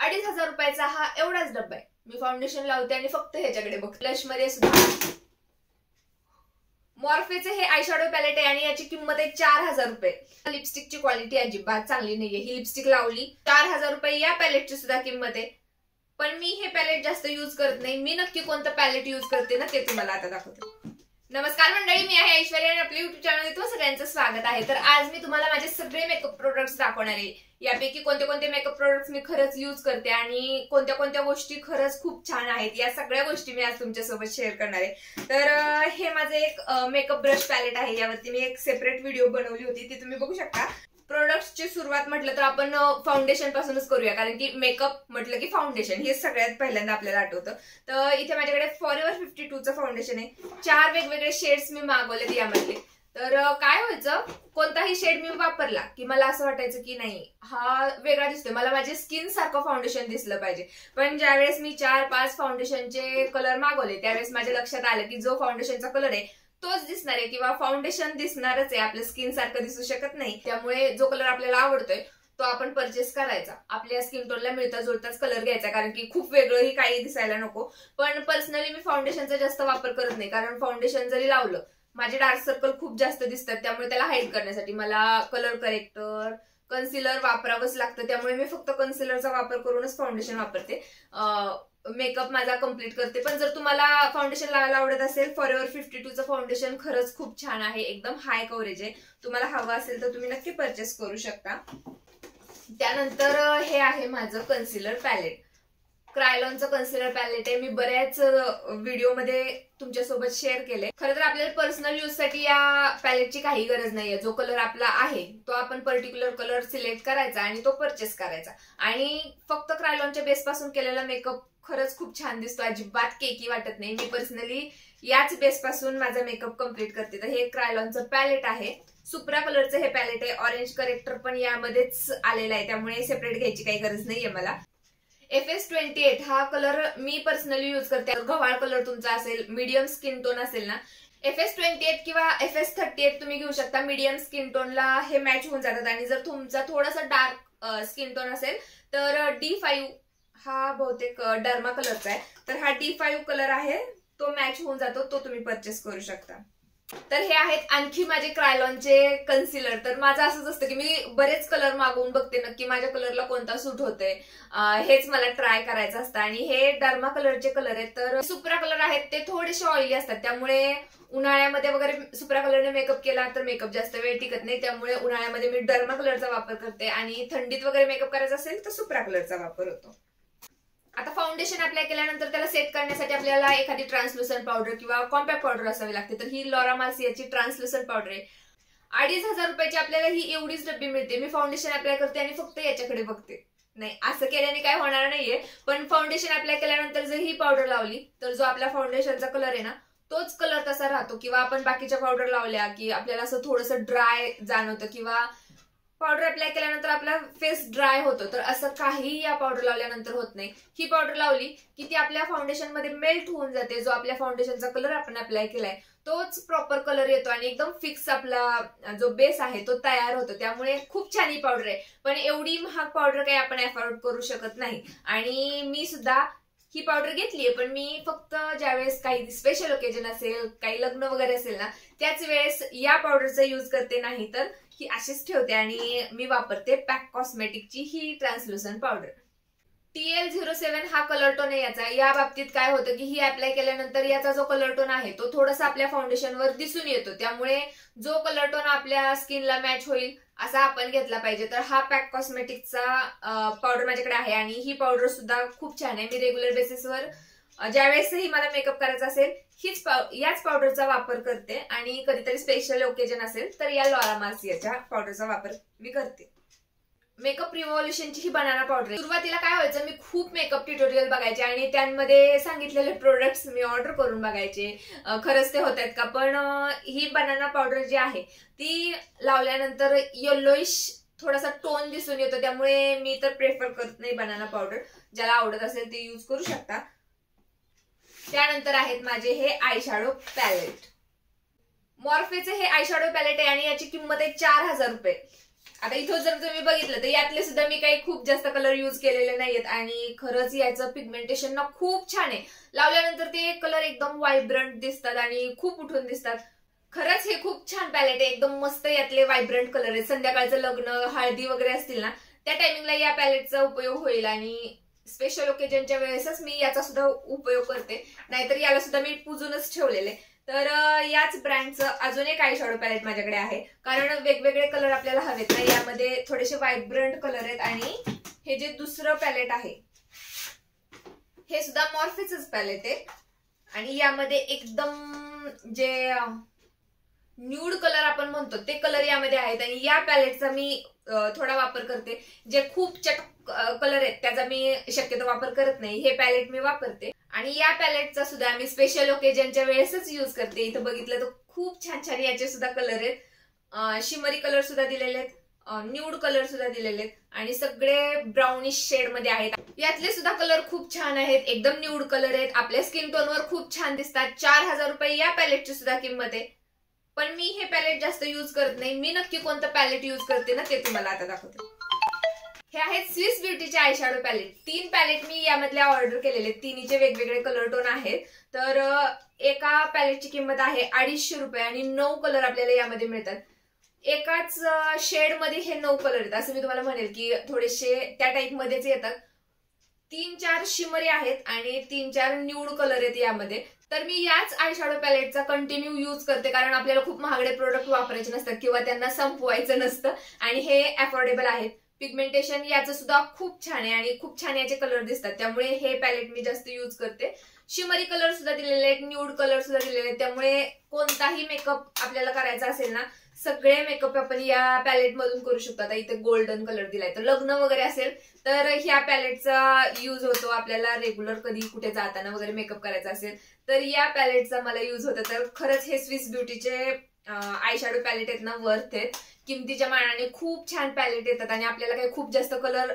2,500 रुपयाचा हा एवढाच डब्बा आहे। मी फाउंडेशन लावते आणि फक्त ह्याच्याकडे बघते। ब्लश मध्ये सुद्धा मॉर्फेचे हे आय शॅडो पॅलेट आहे आणि याची किंमत आहे 4,000 रुपये। लिपस्टिकची क्वालिटी अजिबात चांगली नाहीये। ही लिपस्टिक लावली 4,000 रुपये या पॅलेटची सुद्धा किंमत आहे, पण मी हे पॅलेट जास्त यूज करत नाही। मी नक्की कोणतं पॅलेट यूज करते ना ते तुम्हाला आता दाखवते। नमस्कार मंडळी, मी आहे ऐश्वर्या आणि आपल्या युट्यूब चॅनलमध्ये तुम्हा सगळ्यांचं स्वागत आहे। तर आज मी तुम्हाला माझे सगळे मेकअप प्रोडक्ट्स दाखवणार आहे। यापैकी कोणते कोणते मेकअप प्रोडक्ट्स मी खरंच यूज करते आणि कोणत्या कोणत्या गोष्टी खरंच खूप छान आहेत, या सगळ्या गोष्टी मी आज तुमच्यासोबत शेअर करणार आहे। तर हे माझं एक मेकअप ब्रश पॅलेट आहे। यावरती मी एक सेपरेट व्हिडिओ बनवली होती, ती तुम्ही बघू शकता। प्रोडक्ट्सची सुरुवात म्हटलं तर आपण फाउंडेशन पासूनच करूया, कारण की मेकअप म्हटलं की फाउंडेशन हे सगळ्यात पहिल्यांदा आपल्याला आठवतं। तर इथे माझ्याकडे फॉरएव्हर 52चं फाउंडेशन आहे। 4 वेगवेगळे शेड्स मी मागवलेत यामधले। तर काय व्हायचं, कोणताही शेड मी वापरला की मला असं वाटायचं की नाही हा वेगळा दिसतोय, मला माझ्या स्किन सारखं फाउंडेशन दिसलं पाहिजे। पण ज्यावेळेस मी 4-5 फाउंडेशनचे कलर मागवले त्यावेळेस माझ्या लक्षात आलं की जो फाउंडेशनचा कलर आहे तोच दिसणार आहे किंवा फाउंडेशन दिसणारच आहे, आपल्या स्किन सारखं दिसू शकत नाही। त्यामुळे जो कलर आपल्याला आवडतोय तो आपण परचेस करायचा, आपल्या स्किन टोनला मिळता जुळताच कलर घ्यायचा, कारण की खूप वेगळंही काही दिसायला नको। पण पर्सनली मी फाउंडेशनचा जास्त वापर करत नाही, कारण फाउंडेशन जरी लावलं माझे डार्क सर्कल खूप जास्त दिसतात, त्यामुळे त्याला हाईड करण्यासाठी मला कलर करेक्टर कन्सिलर वापरावंच लागतं। त्यामुळे मी फक्त कन्सिलरचा वापर करूनच फाउंडेशन वापरते, मेकअप माझा कम्प्लीट करते। पण जर तुम्हाला फाउंडेशन लावायला आवडत असेल, फॉरएव्हर 52चं फाउंडेशन खरंच खूप छान आहे, एकदम हाय कव्हरेज आहे। तुम्हाला हवं असेल तर तुम्ही नक्की परचेस करू शकता। त्यानंतर हे आहे माझं कन्सिलर पॅलेट, क्रायलॉनचं कन्सिलर पॅलेट आहे। मी बऱ्याच व्हिडिओमध्ये तुमच्यासोबत शेअर केले। खरं तर आपल्याला पर्सनल यूज साठी या पॅलेटची काही गरज नाहीये। जो कलर आपला आहे तो आपण पर्टिक्युलर कलर सिलेक्ट करायचा आणि तो परचेस करायचा, आणि फक्त क्रायलॉनच्या बेस पासून केलेला मेकअप खरंच खूप छान दिसतो, अजिबात केकी वाटत नाही। मी पर्सनली याच बेस पासून माझा मेकअप कम्प्लीट करते। तर हे क्रायलॉनचं पॅलेट आहे, सुप्रा कलरचं हे पॅलेट आहे। ऑरेंज करेक्टर पण यामध्येच आलेला आहे, त्यामुळे सेपरेट घ्यायची काही गरज नाहीये मला। FS28 हा कलर मी पर्सनली यूज करते। गव्हाळ कलर तुमचा असेल, मीडियम स्किन टोन असेल ना, FS28 किंवा FS38 तुम्ही घेऊ शकता। मीडियम स्किन टोनला हे मॅच होऊन जातात, आणि जर तुमचा थोडासा डार्क स्किन टोन असेल तर D5 हा बहुतेक डर्मा कलरचा आहे, तर हा D5 कलर आहे, तो मॅच होऊन जातो, तो तुम्ही परचेस करू शकता। तर हे आहेत आणखी माझे क्रायलॉनचे कन्सिलर। तर माझं असंच असतं की मी बरेच कलर मागवून बघते नक्की माझ्या कलरला कोणता सूट होतोय, हेच मला ट्राय करायचं असतं। आणि हे डर्मा कलरचे कलर आहेत। तर सुप्रा कलर आहेत ते थोडेसे ऑइली असतात, त्यामुळे उन्हाळ्यामध्ये वगैरे सुप्रा कलरने मेकअप केला तर मेकअप जास्त वेळ टिकत नाही, त्यामुळे उन्हाळ्यामध्ये मी डर्मा कलरचा वापर करते, आणि थंडीत वगैरे मेकअप करायचा असेल तर सुप्रा कलरचा वापर होतो। आता फाउंडेशन अप्लाय केल्यानंतर त्याला सेट करण्यासाठी आपल्याला एखादी ट्रान्सलुसंट पावडर किंवा कॉम्पॅक्ट पावडर असावी लागते। तर ही लॉरा मार्सियाची ट्रान्सलुसंट पावडर आहे। 2,500 रुपयाची आपल्याला ही एवढीच डब्बी मिळते। मी फाउंडेशन अप्लाय करते आणि फक्त याच्याकडे बघते, नाही असं केल्याने काय होणार नाहीये। पण फाउंडेशन अप्लाय केल्यानंतर जर ही पावडर लावली तर जो आपल्या फाउंडेशनचा कलर आहे ना तोच कलर तसा राहतो, किंवा आपण बाकीच्या पावडर लावल्या की आपल्याला असं थोडंसं ड्राय जाणवतं, किंवा पावडर अप्लाय केल्यानंतर आपला फेस ड्राय होतो, तर असं काही या पावडर लावल्यानंतर होत नाही। ही पावडर लावली की ती आपल्या फाउंडेशन मध्ये मेल्ट होऊन जाते, जो आपल्या फाउंडेशनचा कलर आपण अप्लाय केलाय तोच प्रॉपर कलर येतो, आणि एकदम फिक्स आपला जो बेस आहे तो तयार होतो। त्यामुळे खूप छान ही पावडर आहे, पण एवढी महाग पावडर काही आपण अफोर्ड करू शकत नाही। आणि मी सुद्धा ही पावडर घेतलीये, पण मी फक्त ज्यावेळेस काही स्पेशल ओकेजन असेल, काही लग्न वगैरे असेल ना, त्याच वेळेस या पावडरचा यूज करते, नाही तर ही अशीच ठेवते। आणि मी वापरते पॅक कॉस्मेटिकची ही ट्रान्सलुसंट पावडर। TL07 हा कलर टोन आहे याचा। या बाबतीत काय होतं की ही अप्लाय केल्यानंतर याचा जो कलर टोन आहे तो थोडासा आपल्या फाउंडेशनवर दिसून येतो, त्यामुळे जो कलर टोन आपल्या स्किनला मॅच होईल असा आपण घेतला पाहिजे। तर हा पॅक कॉस्मेटिकचा पावडर माझ्याकडे आहे, आणि ही पावडर सुद्धा खूप छान आहे। मी रेग्युलर बेसिसवर ज्यावेळेसही मला मेकअप करायचा असेल याच पावडरचा वापर करते, आणि कधीतरी स्पेशल ओकेजन असेल तर या लॉरा मार्सियाच्या पावडरचा वापर मी करते। मेकअप रिव्हॉल्युशनची ही बनाना पावडर आहे। सुरुवातीला काय व्हायचं, मी खूप मेकअप ट्युटोरियल बघायचे आणि त्यांमध्ये सांगितलेले प्रोडक्ट्स मी ऑर्डर करून बघायचे खरंच ते होत आहेत का। पण ही बनाना पावडर जी आहे ती लावल्यानंतर येलोइश थोडासा टोन दिसून येतो, त्यामुळे मी तर प्रेफर करत नाही बनाना पावडर। ज्याला आवडत असेल ते यूज करू शकता। त्यानंतर आहेत माझे हे आय शॅडो पॅलेट, मॉर्फेचे हे आय शॅडो पॅलेट आहे, आणि याची किंमत आहे 4,000 रुपये। आता इथं जर तुम्ही बघितलं तर यातले सुद्धा मी काही खूप जास्त कलर युज केलेले नाहीयेत आणि खरंच याचं पिगमेंटेशन ना खूप छान आहे. लावल्यानंतर ते कलर एकदम व्हायब्रंट दिसतात आणि खूप उठून दिसतात. खरंच हे खूप छान पॅलेट आहे, एकदम मस्त यातले व्हायब्रंट कलर आहेत. संध्याकाळचं लग्न हळदी वगैरे असतील ना त्या टायमिंगला या पॅलेटचा उपयोग होईल आणि स्पेशल ओकेजनच्या वेळेसच मी याचा सुद्धा उपयोग करते, नाहीतर याला सुद्धा मी पुजूनच ठेवलेले. तर याच ब्रँडचं अजून एक आय शॅडो पॅलेट माझ्याकडे आहे, कारण वेगवेगळे कलर आपल्याला हवेत ना. यामध्ये थोडेसे व्हायब्रंट कलर आहेत आणि हे जे दुसरं पॅलेट आहे हे सुद्धा मॉर्फेचंच पॅलेट आहे आणि यामध्ये एकदम जे न्यूड कलर आपण म्हणतो ते कलर यामध्ये आहेत आणि या पॅलेटचा मी थोडा वापर करते. जे खूप चटक कलर आहेत त्याचा मी शक्यतो वापर करत नाही, हे पॅलेट मी वापरते. आणि या पॅलेटचा सुद्धा मी स्पेशल ओकेजनच्या वेळेसच युज करते. इथं बघितलं तर खूप छान छान याचे सुद्धा कलर आहेत, शिमरी कलर सुद्धा दिलेले आहेत, न्यूड कलर सुद्धा दिलेले आहेत आणि सगळे ब्राउनिश शेड मध्ये आहेत. यातले सुद्धा कलर खूप छान आहेत, एकदम न्यूड कलर आहेत, आपल्या स्किन टोनवर खूप छान दिसतात. 4000 रुपये या पॅलेटची सुद्धा किंमत आहे. पण मी हे पॅलेट जास्त युज करत नाही. मी नक्की कोणतं पॅलेट युज करते ना ते तुम्हाला आता दाखवते. हे आहेत स्विस ब्युटीचे आय शॅडो पॅलेट. 3 पॅलेट मी यामधल्या ऑर्डर केलेले, तिन्हीचे वेगवेगळे कलर टोन आहेत. तर एका पॅलेटची किंमत आहे 250 रुपये आणि 9 कलर आपल्याला यामध्ये मिळतात. एकाच शेड मध्ये हे 9 कलर आहेत असं मी तुम्हाला म्हणेल की थोडेसे त्या टाईप मध्येच येतात. 3-4 शिमरी आहेत आणि 3-4 न्यूड कलर आहेत यामध्ये. तर मी याच आय शॅडो पॅलेटचा कंटिन्यू यूज करते, कारण आपल्याला खूप महागडे प्रोडक्ट वापरायचे नसतात किंवा त्यांना संपवायचं नसतं आणि हे अफोर्डेबल आहेत. पिगमेंटेशन याचं सुद्धा खूप छान आहे आणि खूप छान याचे कलर दिसतात, त्यामुळे हे पॅलेट मी जास्त यूज करते. शिमरी कलर सुद्धा दिलेले आहेत, न्यूड कलर सुद्धा दिलेले आहेत, त्यामुळे कोणताही मेकअप आपल्याला करायचा असेल ना सगळे मेकअप आपण या पॅलेट मधून करू शकतो. आता इथे गोल्डन कलर दिलाय, तर लग्न वगैरे असेल तर ह्या पॅलेटचा यूज होतो. आपल्याला रेग्युलर कधी कुठे जाताना वगैरे मेकअप करायचा असेल तर या पॅलेटचा मला यूज होतो. तर खरंच हे स्विस ब्युटीचे आय शॅडो पॅलेट आहेत ना वर्थ आहेत. किमतीच्या मानाने खूप छान पॅलेट येतात आणि आपल्याला काही खूप जास्त कलर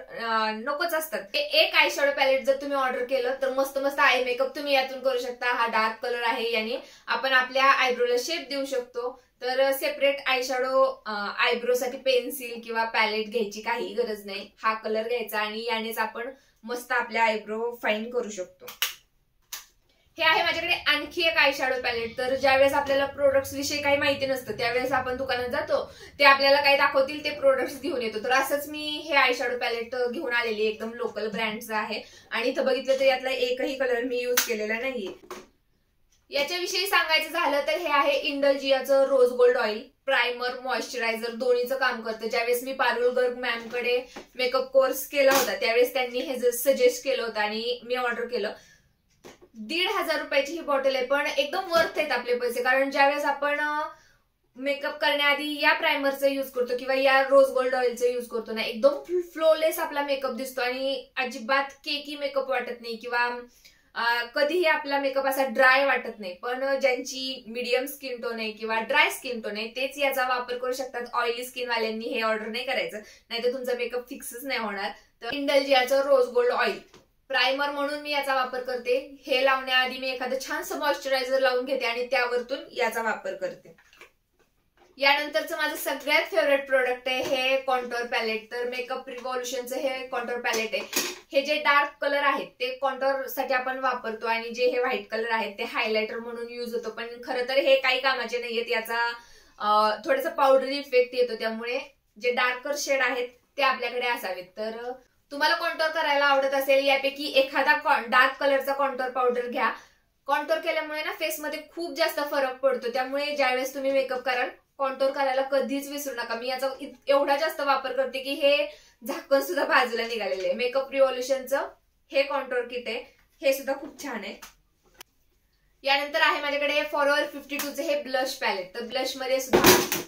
नकोच असतात. एक आय शॅडो पॅलेट जर तुम्ही ऑर्डर केलं तर मस्त मस्त आय मेकअप तुम्ही यातून करू शकता. हा डार्क कलर आहे, याने आपण आपल्या आयब्रोला शेप देऊ शकतो. तर सेपरेट आय शॅडो आयब्रो साठी पेन्सिल किंवा पॅलेट घ्यायची काही गरज नाही. हा कलर घ्यायचा आणि यानेच आपण मस्त आपल्या आयब्रो फाईन करू शकतो. हे आहे माझ्याकडे आणखी एक आय शॅडो पॅलेट. तर ज्यावेळेस आपल्याला प्रोडक्ट्स विषयी काही माहिती नसतं त्यावेळेस आपण दुकानात जातो, ते आपल्याला काय दाखवतील ते प्रोडक्ट्स घेऊन येतो. तर असंच मी हे आय शॅडो पॅलेट घेऊन आलेली, एकदम लोकल ब्रँडचं आहे आणि इथं बघितलं तर यातला एकही कलर मी यूज केलेला नाहीये. याच्याविषयी सांगायचं झालं तर हे आहे इंडलजियाचं rose gold oil. Primer moisturiser दोन्हीचं काम करतं. ज्यावेळेस मी पारुल गर्ग मॅम कडे मेकअप कोर्स केला होता त्यावेळेस त्यांनी हे सजेस्ट केलं होतं आणि मी ऑर्डर केलं. 1500 रुपयाची ही बॉटल आहे, पण एकदम वर्थ आहेत आपले पैसे, कारण ज्यावेळेस आपण मेकअप करण्याआधी या प्रायमरचा यूज करतो किंवा या रोज गोल्ड ऑइलचा यूज करतो ना, एकदम फ्लोलेस आपला मेकअप दिसतो आणि अजिबात केकी मेकअप वाटत नाही किंवा कधीही आपला मेकअप असा ड्राय वाटत नाही. पण ज्यांची मीडियम स्किन टोन आहे किंवा ड्राय स्किन टोन आहे तेच याचा वापर करू शकतात. ऑइली स्किन वाल्यांनी हे ऑर्डर नाही करायचं, नाहीतर तुमचा मेकअप फिक्सच नाही होणार. तर इंडलजियाचं रोज गोल्ड ऑइल प्रायमर म्हणून मी याचा वापर करते. हे लावण्याआधी मी एखादं छानसं मॉइश्चरायझर लावून घेते आणि त्यावरतून याचा वापर करते. यानंतरचं माझं सगळ्यात फेवरेट प्रोडक्ट आहे हे कॉन्टोर पॅलेट. तर मेकअप रिव्हॉल्युशनचं हे कॉन्टोर पॅलेट आहे. हे जे डार्क कलर आहेत ते कॉन्टोर साठी आपण वापरतो आणि जे हे व्हाईट कलर आहेत ते हायलायटर म्हणून युज होतो. पण खरं तर हे काही कामाचे नाहीयेत. याचा थोडासा पावडरी इफेक्ट येतो, त्यामुळे जे डार्कर शेड आहेत ते आपल्याकडे असावेत. तर तुम्हाला कॉन्टोर करायला आवडत असेल यापैकी एखादा डार्क कलरचा कॉन्टोर पावडर घ्या. कॉन्टोर केल्यामुळे ना फेसमध्ये खूप जास्त फरक पडतो, त्यामुळे ज्यावेळेस तुम्ही मेकअप कराल कॉन्टोर करायला कधीच विसरू नका. मी याचा एवढा जास्त वापर करते की हे झाकण सुद्धा बाजूला निघालेले आहे. मेकअप रिव्हॉल्युशनचं हे कॉन्टोर किट आहे, हे सुद्धा खूप छान आहे. यानंतर आहे माझ्याकडे फॉरएव्हर 52चे हे ब्लश पॅलेट. तर ब्लश मध्ये सुद्धा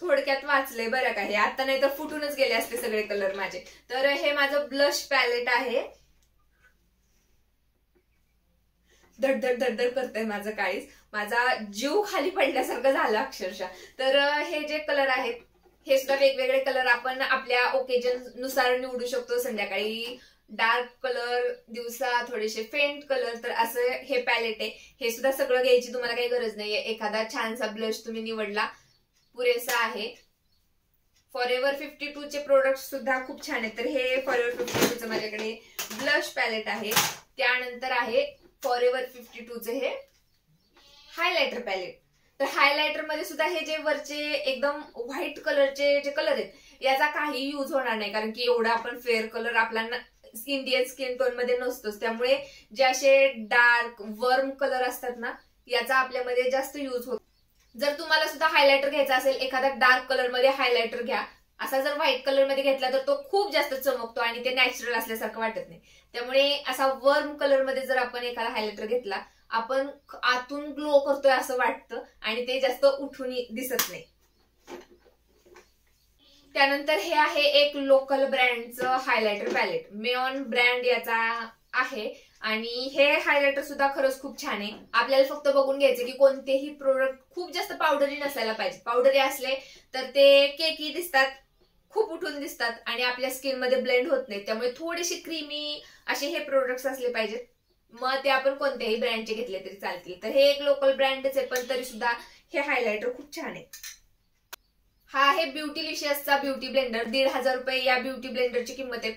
थोडक्यात वाचले बरं का हे, आता नाही तर फुटूनच गेले असते सगळे कलर माझे. तर हे माझं ब्लश पॅलेट आहे. धडधड धडधड करतंय माझं काळीज, माझा जीव खाली पडल्यासारखं झालं अक्षरशः. तर हे जे कलर आहेत हे सुद्धा वेगवेगळे कलर आपण आपल्या ओकेजन नुसार निवडू शकतो. संध्याकाळी डार्क कलर, दिवसा थोडेसे फेंट कलर, तर असं हे पॅलेट आहे. हे सुद्धा सगळं घ्यायची तुम्हाला काही गरज नाहीये. एखादा छानसा ब्लश तुम्ही निवडला पुरेसा आहे. फॉरएव्हर 52 चे प्रोडक्ट सुद्धा खूप छान आहेत. तर हे फॉरएव्हर 52 चं माझ्याकडे ब्लश पॅलेट आहे. त्यानंतर आहे फॉरएव्हर 52 चे हे हायलायटर पॅलेट. तर हायलायटर मध्ये सुद्धा हे जे वरचे एकदम व्हाईट कलरचे जे कलर आहेत याचा काही यूज होणार नाही, कारण की एवढा आपण फेअर कलर आपला इंडियन स्किन टोन मध्ये नसतोच. त्यामुळे जे असे डार्क वर्म कलर असतात ना याचा आपल्यामध्ये जास्त यूज होतो. जर तुम्हाला सुद्धा हायलायटर घ्यायचा असेल, एखादा डार्क कलर मध्ये हायलायटर घ्या. असा जर व्हाईट कलर मध्ये घेतला तर तो खूप जास्त चमकतो आणि ते नॅचरल असल्यासारखं वाटत नाही. त्यामुळे असा वर्म कलर मध्ये जर आपण एखादा हायलायटर घेतला, आपण आतून ग्लो करतोय असं वाटतं आणि ते जास्त उठून दिसत नाही. त्यानंतर हे आहे एक लोकल ब्रँडचं हायलायटर पॅलेट. मेऑन ब्रँड याचा आहे आणि हे हायलायटर सुद्धा खरंच खूप छान आहे. आपल्याला फक्त बघून घ्यायचं की कोणतेही प्रोडक्ट खूप जास्त पावडरी नसायला पाहिजे. पावडरी असले तर ते केकी दिसतात, खूप उठून दिसतात आणि आपल्या स्किन मध्ये ब्लेंड होत नाही. त्यामुळे थोडेसे क्रीमी असे हे प्रोडक्ट्स असले पाहिजेत. मग ते आपण कोणत्याही ब्रँडचे घेतले तरी चालतील. तर हे एक लोकल ब्रँडच आहे, पण तरी सुद्धा हे हायलायटर खूप छान आहे. हा आहे ब्युटीलिशियसचा ब्युटी ब्लेंडर. 1,500 रुपये या ब्युटी ब्लेंडरची किंमत आहे.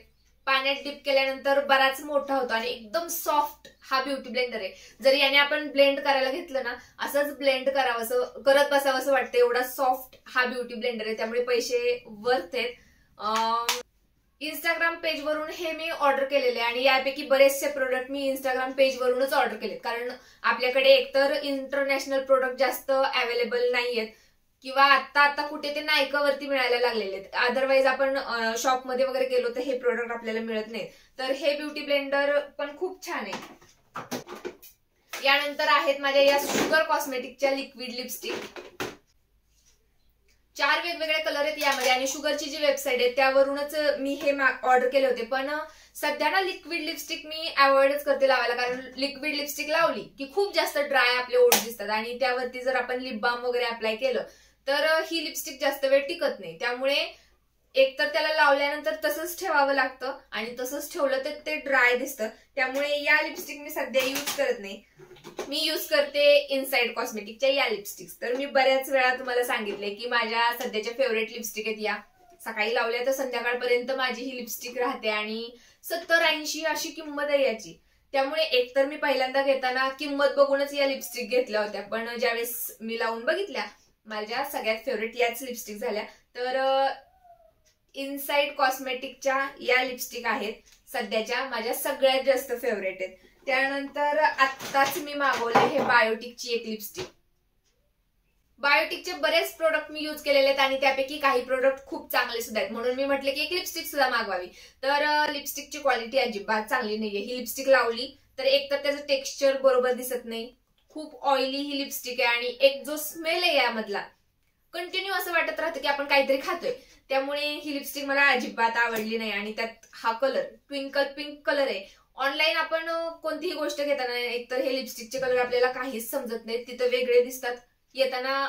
पाण्यात डिप केल्यानंतर बराच मोठा होतो आणि एकदम सॉफ्ट हा ब्युटी ब्लेंडर आहे. जर याने आपण ब्लेंड करायला घेतलं ना, असंच ब्लेंड करावं करत बसावं वाटतं, एवढा सॉफ्ट हा ब्युटी ब्लेंडर आहे. त्यामुळे पैसे वर्थ आहेत. इंस्टाग्राम पेजवरून हे मी ऑर्डर केलेले आणि यापैकी बरेचसे प्रोडक्ट मी इंस्टाग्राम पेजवरूनच ऑर्डर केलेत, कारण आपल्याकडे एकतर इंटरनॅशनल प्रोडक्ट जास्त अवेलेबल नाहीयेत किंवा आता कुठे ते नायकावरती मिळायला लागलेले आहेत. अदरवाईज आपण शॉपमध्ये वगैरे गेलो तर हे प्रोडक्ट आपल्याला मिळत नाही. तर हे ब्युटी ब्लेंडर पण खूप छान आहे. यानंतर आहेत माझ्या या शुगर कॉस्मेटिकच्या लिक्विड लिपस्टिक. 4 वेगवेगळे कलर आहेत यामध्ये आणि शुगरची जी वेबसाईट आहे त्यावरूनच मी हे ऑर्डर केले होते. पण सध्या ना लिक्विड लिपस्टिक मी अवॉइडच करते लावायला, कारण लिक्विड लिपस्टिक लावली की खूप जास्त ड्राय आपले ओठ दिसतात आणि त्यावरती जर आपण लिप बाम वगैरे अप्लाय केलं तर ही लिपस्टिक जास्त वेळ टिकत नाही. त्यामुळे एकतर त्याला लावल्यानंतर तसंच ठेवावं लागतं आणि तसंच ठेवलं तर ते ड्राय दिसतं. त्यामुळे या लिपस्टिक मी सध्या यूज करत नाही. मी यूज करते इनसाइड कॉस्मेटिकच्या या लिपस्टिक्स. तर मी बऱ्याच वेळा तुम्हाला सांगितले की माझ्या सध्याच्या फेवरेट लिपस्टिक आहेत या. सकाळी लावल्या तर संध्याकाळपर्यंत माझी ही लिपस्टिक राहते आणि 70-80 अशी किंमत आहे याची. त्यामुळे एकतर मी पहिल्यांदा घेताना किंमत बघूनच या लिपस्टिक घेतल्या होत्या, पण ज्यावेळेस मी लावून बघितल्या माझ्या सगळ्यात फेवरेट याच लिपस्टिक झाल्या. तर इनसाइड कॉस्मेटिकच्या या लिपस्टिक आहेत सध्याच्या माझ्या सगळ्यात जास्त फेवरेट आहेत. त्यानंतर आत्ताच मी मागवले हे बायोटिकची एक लिपस्टिक. बायोटिकचे बरेच प्रोडक्ट मी यूज केलेले आहेत आणि त्यापैकी काही प्रोडक्ट खूप चांगले सुद्धा आहेत, म्हणून मी म्हटले की एक लिपस्टिक सुद्धा मागवावी. तर लिपस्टिकची क्वालिटी अजिबात चांगली नाहीये. ही लिपस्टिक लावली तर एक तर त्याचं टेक्स्चर बरोबर दिसत नाही, खूप ऑइली ही लिपस्टिक आहे आणि एक जो स्मेल आहे यामधला कंटिन्यू असं वाटत राहतं की आपण काहीतरी खातोय. त्यामुळे ही लिपस्टिक मला अजिबात आवडली नाही आणि त्यात हा कलर ट्विंकल पिंक कलर आहे. ऑनलाईन आपण कोणतीही गोष्ट घेताना एकतर हे लिपस्टिकचे कलर आपल्याला काहीच समजत नाहीत, तिथं वेगळे दिसतात, येताना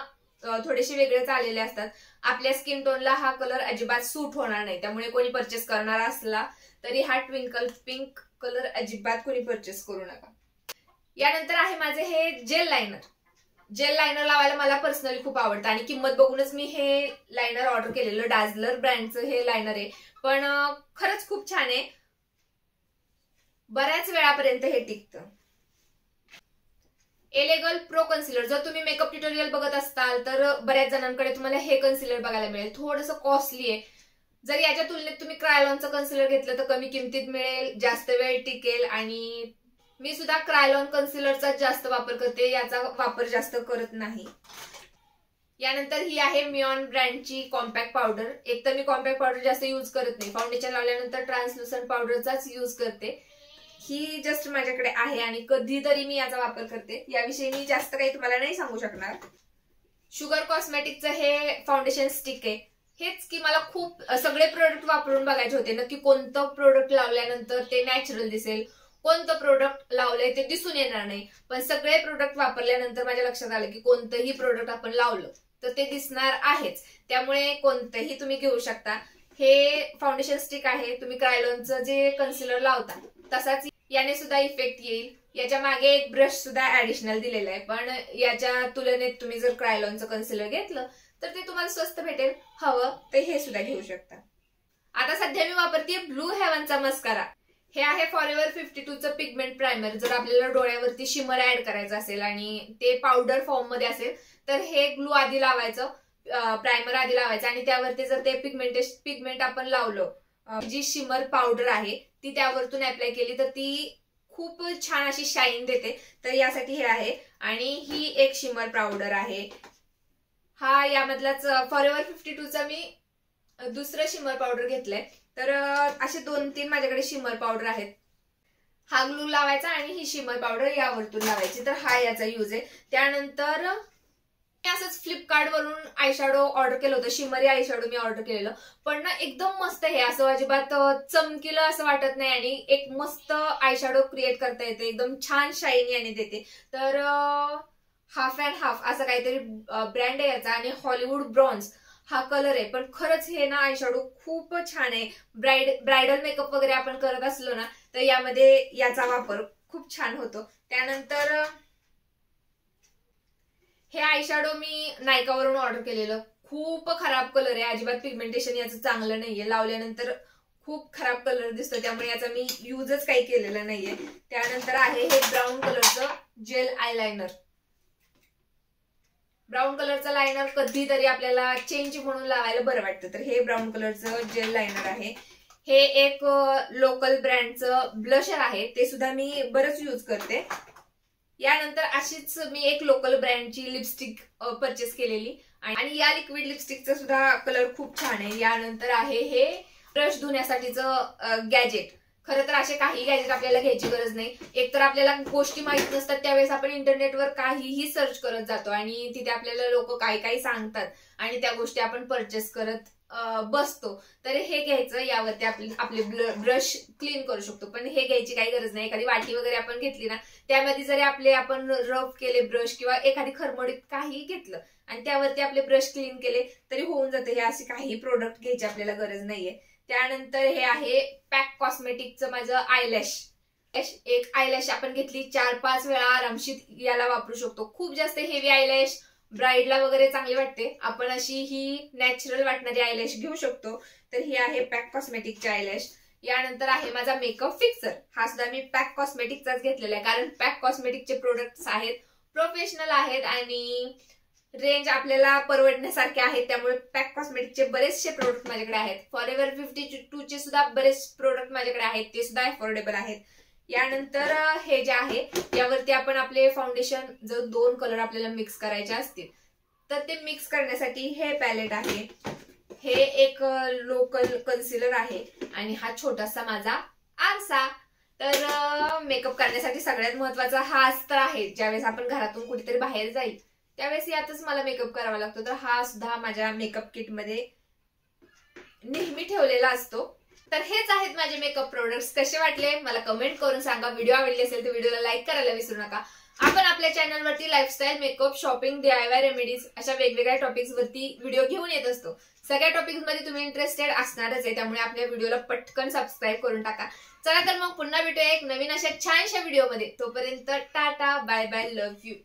थोडेसे वेगळेच आलेले असतात. आपल्या स्किन टोनला हा कलर अजिबात सूट होणार नाही. त्यामुळे कोणी परचेस करणार असला तरी हा ट्विंकल पिंक कलर अजिबात कोणी परचेस करू नका. यानंतर आहे माझे हे जेल लायनर. जेल लायनर लावायला मला पर्सनली खूप आवडतं आणि किंमत बघूनच मी हे लायनर ऑर्डर केलेलं. डाझलर ब्रँडचं हे लायनर आहे, पण खरंच खूप छान आहे. बऱ्याच वेळापर्यंत हे टिकतं. एलेगल प्रो कन्सिलर. जर तुम्ही मेकअप ट्युटोरियल बघत असाल तर बऱ्याच जणांकडे तुम्हाला हे कन्सिलर बघायला मिळेल. थोडंसं कॉस्टली आहे. जर याच्या तुलनेत तुम्ही क्रायलॉनचं कन्सिलर घेतलं तर कमी किमतीत मिळेल, जास्त वेळ टिकेल आणि मी सुद्धा क्रायलॉन कन्सिलरचा जास्त वापर करते, याचा वापर जास्त करत नाही. यानंतर ही आहे मिऑन ब्रँडची कॉम्पॅक्ट पावडर. एक तर मी कॉम्पॅक्ट पावडर जास्त यूज करत नाही, फाउंडेशन लावल्यानंतर ट्रान्सलुसंट पावडरचाच यूज करते. ही जस्ट माझ्याकडे आहे आणि कधीतरी मी याचा वापर करते. याविषयी मी जास्त काही तुम्हाला नाही सांगू शकणार. शुगर कॉस्मेटिकचं हे फाउंडेशन स्टिक आहे. हेच की मला खूप सगळे प्रोडक्ट वापरून बघायचे होते, नक्की कोणतं प्रोडक्ट लावल्यानंतर ते नॅचरल दिसेल, कोणतं प्रोडक्ट लावलंय ते दिसून येणार नाही. पण सगळे प्रोडक्ट वापरल्यानंतर माझ्या लक्षात आलं की कोणतंही प्रोडक्ट आपण लावलं तर ते दिसणार आहेच. त्यामुळे कोणतंही तुम्ही घेऊ शकता. हे फाउंडेशन स्टिक आहे, तुम्ही क्रायलॉनचं जे कन्सिलर लावता तसाच याने सुद्धा इफेक्ट येईल. याच्या मागे एक ब्रश सुद्धा ऍडिशनल दिलेला आहे, पण याच्या तुलनेत तुम्ही जर क्रायलॉनचं कन्सिलर घेतलं तर ते तुम्हाला स्वस्त भेटेल. हवं ते हे सुद्धा घेऊ शकता. आता सध्या मी वापरते ब्लू हेवनचा मस्कारा. हे आहे फॉरएव्हर 52चं पिगमेंट प्रायमर. जर आपल्याला डोळ्यावरती शिमर ऍड करायचं असेल आणि ते पावडर फॉर्म मध्ये असेल तर हे ग्लू आधी लावायचं, प्रायमर आधी लावायचं आणि त्यावरती जर ते पिगमेंट आपण लावलं, जी शिमर पावडर आहे ती त्यावरतून अप्लाय केली तर ती खूप छान अशी शाईन देते. तर यासाठी हे आहे. आणि ही एक शिमर पावडर आहे. हा यामधलाच फॉरएव्हर 52चा मी दुसरं शिमर पावडर घेतलंय. तर असे 2-3 माझ्याकडे शिमर पावडर आहेत. हा ग्लू लावायचा आणि ही शिमर पावडर यावरतून लावायची. तर हा याचा यूज आहे. त्यानंतर असंच फ्लिपकार्ट वरून आयशॅडो ऑर्डर केलं होतं. शिमरी आयशॅडो मी ऑर्डर केलेलं, पण ना एकदम मस्त आहे. असं अजिबात चमकीलं असं वाटत नाही आणि एक मस्त आयशॅडो क्रिएट करता येते. एकदम छान शाईनी आणि देते. तर हाफ अँड हाफ असं काहीतरी ब्रँड आहे याचा आणि हॉलिवूड ब्रॉन्झ हा कलर आहे. पण खरंच हे ना आयशॅडो खूप छान आहे. ब्रायडल मेकअप वगैरे आपण करत असलो ना तर यामध्ये याचा वापर खूप छान होतो. त्यानंतर हे आयशॅडो मी नायकावरून ऑर्डर केलेलं. खूप खराब कलर आहे. अजिबात पिगमेंटेशन याचं चांगलं नाहीये. लावल्यानंतर खूप खराब कलर दिसतो, त्यामुळे याचा मी यूजच काही केलेला नाहीये. त्यानंतर आहे हे ब्राऊन कलरचं जेल आयलायनर. ब्राऊन कलरचं लायनर कधीतरी आपल्याला चेंज म्हणून लावायला बरं वाटतं. तर हे ब्राऊन कलरचं जेल लायनर आहे. हे एक लोकल ब्रँडचं ब्लशर आहे. ते सुद्धा मी बरंच यूज करते. यानंतर अशीच मी एक लोकल ब्रँडची लिपस्टिक परचेस केलेली आणि या लिक्विड लिपस्टिकचा सुद्धा कलर खूप छान आहे. यानंतर आहे हे ब्रश धुण्यासाठीचं गॅजेट. खरं तर असे काही गॅजेट आपल्याला घ्यायची गरज नाही. एकतर आपल्याला गोष्टी माहित नसतात, त्यावेळेस आपण इंटरनेटवर काहीही सर्च करत जातो आणि तिथे आपल्याला लोक काही काही सांगतात आणि त्या गोष्टी आपण परचेस करत बसतो. तर हे घ्यायचं, यावरती आपले ब्रश क्लीन करू शकतो. पण हे घ्यायची काही गरज नाही. एखादी वाटी वगैरे आपण घेतली ना त्यामध्ये जरी आपण रब केले ब्रश किंवा एखादी खरमडीत काही घेतलं आणि त्यावरती आपले ब्रश क्लीन केले तरी होऊन जाते. हे असे काही प्रोडक्ट घ्यायची आपल्याला गरज नाहीये. त्यानंतर हे आहे पॅक कॉस्मेटिकचं माझं आयलॅश. एक आयलॅश आपण घेतली 4-5 वेळा आरामशीत याला वापरू शकतो. खूप जास्त हेवी आयलॅश ब्राईडला वगैरे चांगली वाटते. आपण अशी ही नॅचरल वाटणारी आयलॅश घेऊ शकतो. तर ही आहे पॅक कॉस्मेटिकची आयलॅश. यानंतर आहे माझा मेकअप फिक्सर. हा सुद्धा मी पॅक कॉस्मेटिकचाच घेतलेला आहे, कारण पॅक कॉस्मेटिकचे प्रोडक्ट्स आहेत, प्रोफेशनल आहेत आणि रेंज आपल्याला परवडण्यासारखे आहेत. त्यामुळे पॅक कॉस्मेटिकचे बरेचसे प्रोडक्ट माझ्याकडे आहेत. फॉरएव्हर 52चे सुद्धा बरेच प्रोडक्ट माझ्याकडे आहेत, ते सुद्धा अफोर्डेबल आहेत. यानंतर हे जे आहे यावरती आपण आपले फाउंडेशन जर 2 कलर आपल्याला मिक्स करायचे असतील तर ते मिक्स करण्यासाठी हे पॅलेट आहे. हे एक लोकल कन्सिलर आहे आणि हा छोटासा माझा आरसा. तर मेकअप करण्यासाठी सगळ्यात महत्वाचा हा अस्तर आहे. ज्यावेळेस आपण घरातून कुठेतरी बाहेर जाईल त्यावेळेस यातच मला मेकअप करावा लागतो. तर हा सुद्धा माझ्या मेकअप किट मध्ये नेहमी ठेवलेला असतो. तर हेच आहेत माझे मेकअप प्रोडक्ट्स. कसे वाटले मला कमेंट करून सांगा. व्हिडिओ आवडले असेल तर व्हिडिओला लाईक करायला विसरू नका. आपण आपल्या चॅनलवरती lifestyle, makeup, shopping, DIY remedies अशा वेगवेगळ्या टॉपिक्स वरती व्हिडिओ घेऊन येत असतो. सगळ्या टॉपिक्स मध्ये तुम्ही इंटरेस्टेड असणारच आहे, त्यामुळे आपल्या व्हिडिओला पटकन सबस्क्राईब करून टाका. चला तर मग पुन्हा भेटूया एक नवीन अशा छानशा व्हिडिओमध्ये. तोपर्यंत टाटा, बाय बाय, लव्ह यू.